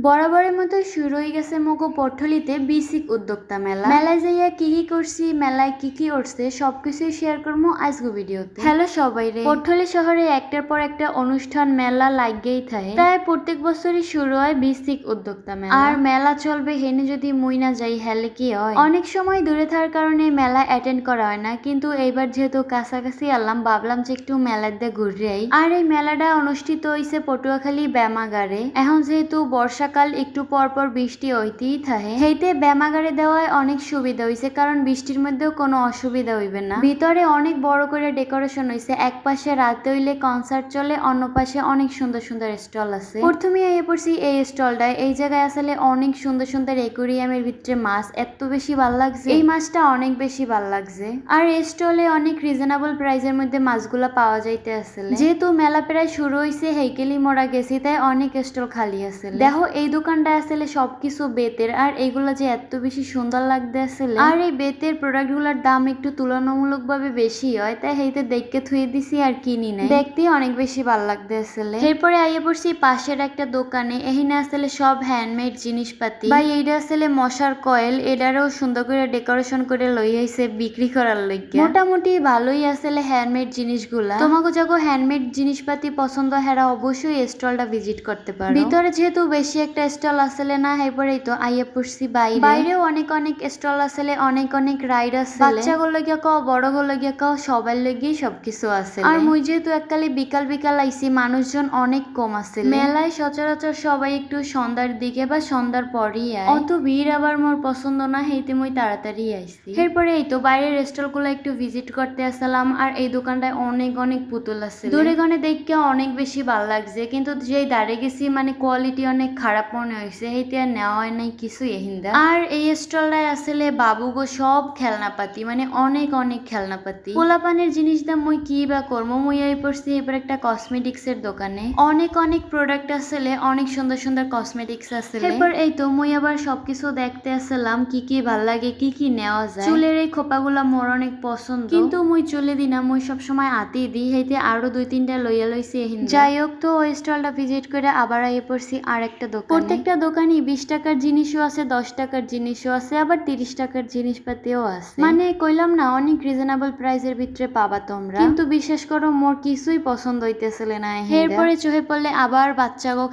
বরাবরের মতো শুরু হয়ে গেছে মগো পট্টলিতে বিসিক উদ্যোক্তা মেলা। মেলায় যাইয়া কি কি করছি, মেলায় কি কি উঠছে সবকিছুই শেয়ার করবো আজকে ভিডিওতে। হ্যালো সবাই রে, পট্টলি শহরে একটার পর একটা অনুষ্ঠান মেলা লাগেই থাকে। তাই প্রত্যেক বছরই শুরু হয় বিসিক উদ্যোক্তা মেলা। আর মেলা চলবে হেনে যদি মুই না যাই হেলে কি হয়। অনেক সময় দূরে থাকার কারণে মেলা অ্যাটেন্ড করা হয় না, কিন্তু এইবার যেহেতু কাছাকাছি আলাম ভাবলাম যে একটু মেলার দিয়ে ঘুরে আই। আর এই মেলাটা অনুষ্ঠিত হয়েছে পটুয়াখালী ব্যামাগারে। এখন যেহেতু বর্ষাকাল একটু পর পর বৃষ্টি হইতেই থাকে, হেইতে ব্যামাগারে দেওয়ায় অনেক সুবিধা হয়েছে, কারণ বৃষ্টির মধ্যেও কোনো অসুবিধা হইবে না। ভিতরে অনেক বড় করে ডেকোরেশন হয়েছে, এক পাশে রাতে হইলে কনসার্ট চলে, অন্য পাশে অনেক সুন্দর সুন্দর স্টল আছে। প্রথমে আইয়ে পড়ছি এই স্টলটায়। এই জায়গায় আসলে অনেক সুন্দর সুন্দর একুরিয়ামের ভিতরে মাছ, এত বেশি ভাল লাগছে। এই মাছটা অনেক বেশি ভাল লাগছে। আর এই স্টলে অনেক রিজনেবল প্রাইসের মধ্যে মাছগুলা পাওয়া যাইতে আসলে। যেহেতু মেলা প্রায় শুরু হয়েছে হেইকেলি মোড়া গেছি, তাই অনেক স্টল খালি আছে। দেখো এই দোকানটা আসলে সবকিছু বেতের, আর এইগুলা যে এত বেশি সুন্দর লাগতে আসলে। আর এই বেতের প্রোডাক্ট গুলার দাম একটু তুলনামূলক ভাবে বেশি হয়, তাই হেইতে দেখকে থুয়ে দিছি আর কিনি নাই। দেখতে অনেক বেশি ভালো লাগতে আসলে। এরপরে আইয়ে পড়ছি পাশের একটা দোকানে। এখানে আসলে সব হ্যান্ডমেড জিনিসপাতি। ভাই এইটা আসলে মশার কয়েল, এটারও সুন্দর করে ডেকোরেশন করে লই আইছে বিক্রি করার লইগে। মোটামুটি ভালোই আসলে হ্যান্ডমেড জিনিসগুলা। তোমাকে যখন হ্যান্ডমেড জিনিসপাতি পছন্দ হেরা অবশ্যই স্টলটা ভিজিট করতে পারো। ভিতরে যেহেতু বেশি একটা স্টল আসলে না, এরপরেই তো আইয়া পড়ছি বাইরেও অনেক অনেক স্টল আসলে, অনেক অনেক রাইড আছে। বাচ্চাগুলো গিয়া কও, বড়গুলো গিয়া কও, সবার লগেই সবকিছু আছে। আর মুই যেহেতু এককালে বিকাল বিকাল আইছি, মানুষজন অনেক কম আছে মেলায়। সচরাচর সবাই একটু সন্ধ্যার দিকে বা সন্ধ্যার পরই আয়। অত ভিড় আবার মোর পছন্দ না, হেইতে মুই তাড়াতাড়ি আইছি। এরপরে এই তো বাইরের স্টল গুলো একটু ভিজিট করতে আসলাম। আর এই দোকানটায় অনেক অনেক পুতুল আছে। দূরে গনে দেখে অনেক বেশি ভালো লাগছে, কিন্তু যেই দাঁড়িয়ে গেছি মানে কোয়ালিটি অনেক খারাপ মনে হয়েছে, হেইতে আর নেওয়া হয় নাই কিছু এহিন্দা। আর এই স্টলটায় আসলে বাবুগো সব খেলনাপাতি, মানে অনেক অনেক খেলনাপাতি। পোলাপানের জিনিস দাম মুই কি বা করবো। মুই এই পড়ছি এবার একটা কসমেটিক্স এর দোকানে। অনেক অনেক প্রোডাক্ট আসলে, অনেক সুন্দর সুন্দর কসমেটিক্স আছে। এরপর এই তো মুই আবার সবকিছু দেখতে আসলাম কি কি ভাল লাগে, কি কি নেওয়া যায়। চুলের এই খোপাগুলা মোর অনেক পছন্দ, কিন্তু মুই চুলে দিই না, মুই সবসময় আতি দিই। হেইতে আরো 2-3টা লইয়া লইছি এহিন। যাই হোক, তো ওই স্টলটা ভিজিট করে আবার আইয়ে পড়ছি আর একটা দোকান। প্রত্যেকটা দোকানই 20 টাকার জিনিসও আছে, 10 টাকার জিনিসও আছে, আবার 30 টাকার জিনিসপাতিও আছে। মানে কইলাম না অনেক রিজনেবল প্রাইসের ভিতরে পাবা তোমরা, কিন্তু বিশ্বাস করো মোর কিছুই পছন্দ হইতেছিল না। এরপরে চোখে পড়লে আবার বাচ্চাগো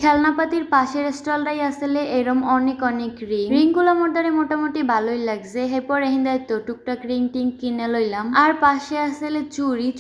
খেলনাপাতির পাশের স্টলটাই আসলে এরম অনেক অনেক রিং গুলো মোর দ্বারে মোটামুটি ভালোই লাগছে। এরপর এহিন্দায় তো টুকটাক রিং টিং কিনে লইলাম। আর পাশে আসলে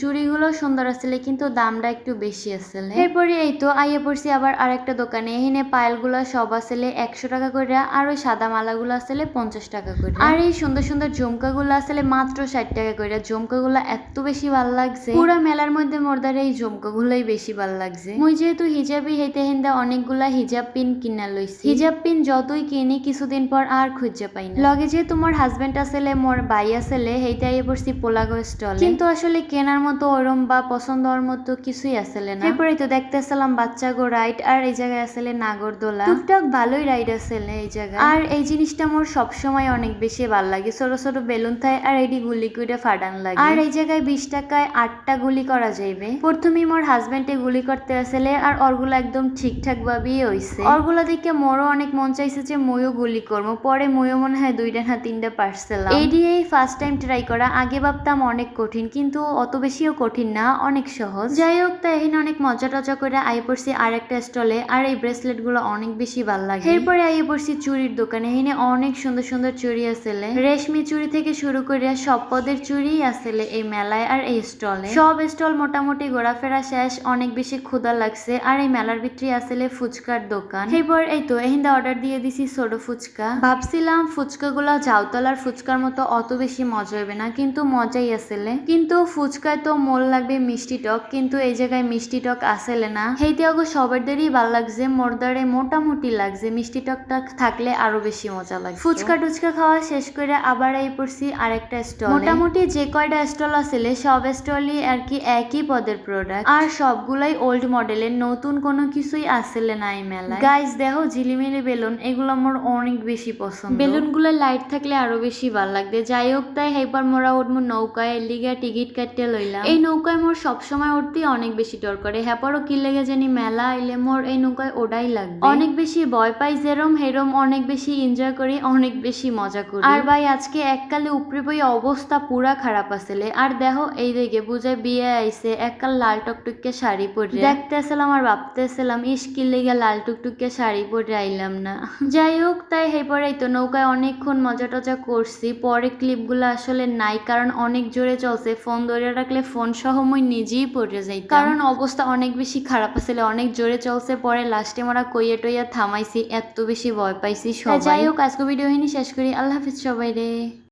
চুড়িগুলো সুন্দর আসলে, কিন্তু দামটা একটু বেশি আসলে। এরপরে এই তো আইয়ে পড়ছি আবার আরেকটা দোকানে। এখানে পায়েলগুলো সব আসলে 100 টাকা করে, আর ওই সাদা মালাগুলো আসলে 50 টাকা করে। আর এই সুন্দর সুন্দর ঝুমকাগুলো আসলে মাত্র 60 টাকা করে। ঝুমকাগুলো এত বেশি ভালো লাগছে, পুরো মেলার মধ্যে মোর দ্বারা এই ঝুমকাগুলোই বেশি ভালো লাগছে। মুই যেহেতু হিজাবি, হেইতে হিন্দা অনেকগুলা হিজাব পিন কিনা লইছি। হিজাব পিন যতই কিনি কিছুদিন পর আর খুঁজে পাই না। লগে যে তোমার হাজবেন্ড আসলে, মোর ভাই আসলে, হেইতে আইয়ে পড়ছি পোলাগো স্টলে। কিন্তু আসলে কেনার মতো ওরম বা পছন্দ হওয়ার মতো কিছুই আসলে না। এরপরে তো দেখতে আসলাম বাচ্চাগো রাইড। আর এই জায়গায় আসলে নাগরদোলা, টুকটাক ভালোই রাইড আসলে এই জায়গায়। আর এই জিনিসটা মোর সবসময় অনেক বেশি ভালো লাগে। ছোট ছোট বেলুন থাকে, আর এটি গুলি করে ফাটান লাগে। আর এই জায়গায় 20 টাকায় 8টা গুলি করা যাইবে। প্রথমেই মোর হাজবেন্ডে গুলি করতে আসলে, আর ওরগুলো একদম ঠিকঠাক ভাবেই হইছে। ওরগুলো দেখে মোরও অনেক মন চাইছে যে মইও গুলি করবো। পরে মইও মনে হয় 2টা না 3টা পারছিলাম। এই দিয়েই ফার্স্ট টাইম ট্রাই করা। আগে ভাবতাম অনেক কঠিন, কিন্তু অত বেশিও কঠিন না, অনেক সহজ। যাই হোক, তাই এখানে অনেক মজা টজা করে আই পড়ছি আর একটা স্টলে। আর এই ব্রেসলেট গুলো অনেক বেশি ভালো লাগে। এরপরে আই পড়ছি চুরির দোকানে। এখানে অনেক সুন্দর সুন্দর চুড়ি আসলে, রেশমি চুড়ি থেকে শুরু করে সব পদের চুড়ি আসলে এই মেলায় আর এই স্টলে। সব স্টল মোটামুটি ঘোরাফেরা শেষ, অনেক বেশি ক্ষুধা লাগছে। আর এই মেলার ভিতরে আসলে ফুচকার দোকান। এরপর এই তো এহিন্দা অর্ডার দিয়ে দিছি ছোট ফুচকা। ভাবছিলাম ফুচকা গুলা ঝাউতলার ফুচকার মতো অত বেশি মজা হবে না, কিন্তু মজাই আসলে। কিন্তু ফুচকায় তো মোল লাগবে মিষ্টি টক, কিন্তু এই জায়গায় মিষ্টি টক আসলে না। হেইতে অগো সবারদেরই ভালো লাগছে, মোর দ্বারে মোটামুটি লাগছে। মিষ্টি টকটা থাকলে আরো বেশি মজা লাগে। ফুচকা টুচকা খাওয়া শেষ করে আবার এই পড়ছি আরেকটা স্টল। মোটামুটি যে কয়টা স্টল আসলে সব স্টলই আর কি একই পদের প্রোডাক্ট, আর সবগুলাই ওল্ড মডেলের, নতুন কোনো কিছুই আসলে না এই মেলায়। গাইস দেখো ঝিলিমিলি বেলুন, এগুলো আমার অনেক বেশি পছন্দ। বেলুন গুলো লাইট থাকলে আরো বেশি ভালো লাগবে। যাই হোক, তাই হেবার মোরা উঠবো নৌকায়, এর লিগে টিকিট কাটতে লইলাম। এই নৌকায় মোর সবসময় উঠতে অনেক বেশি ডর করে। হ্যাপারও কি লেগে জানি মেলা এলে মোর এই নৌকায় ওডাই লাগাই লাগবে। অনেক বেশি ভয় পাই যেরম হেরম অনেক বেশি এনজয় করি, অনেক বেশি মজা করি। আর ভাই আজকে এককালে উপরে বই অবস্থা পুরা খারাপ আসলে। আর দেখো এই দিকে বুঝে বিয়ে আইছে, এককাল লাল টকটকে শাড়ি পরে দেখতেছিলাম আর ভাবতেছিলাম ইস কি লেগে লাল টুকটুকে শাড়ি পরে আইলাম না। যাই হোক তাই হে পরেই তো নৌকায় অনেকক্ষণ মজা টজা করছি। পরে ক্লিপগুলো আসলে নাই কারণ অনেক জোরে চলছে, ফোন ধরে রাখলে ফোন সহ মই নিজেই পড়ে যাই কারণ অবস্থা অনেক বেশি খারাপ আসলে, অনেক জোরে চলছে। পরে লাস্টে আমরা কইয়া টইয়া থামাইছি, এত বেশি ভয় পাইছি সবাই। যাই হোক আজকে ভিডিও হয়নি শেষ করি, আল্লাহ হাফিজ সবাই রে।